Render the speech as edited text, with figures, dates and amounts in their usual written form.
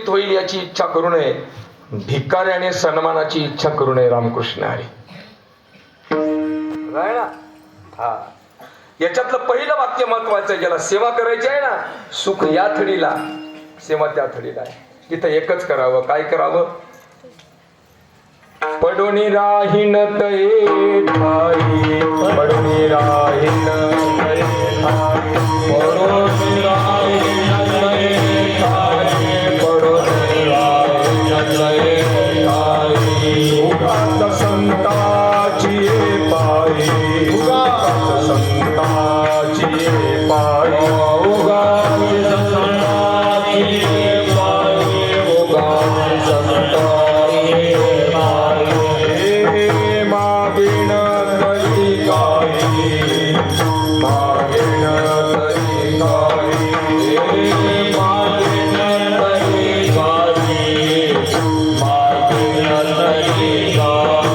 फलित होईल याची इच्छा करू नये, भिकाऱ्याने सन्मानाची इच्छा करू नये. रामकृष्ण हरी. हा, याच्यातलं पहिलं वाक्य महत्वाचं आहे. ज्याला सेवा करायची आहे ना, सुख या थडीला, सेवा त्या थडीला आहे. इथं एकच करावं. काय करावं? पडोनी राहीन तये ठाई, पडोनी राहीन तये ठाई, पडोनी राहीन तये ठाई, पडोनी राहीन तये ठाई. उगाच संताची पायी, उगाच संताची पायी, उगाच संताची पायी, उगाच संताची मागिण तरी काही, मागिण तरी काही, मागिण तरी काही, मागिण तरी काही.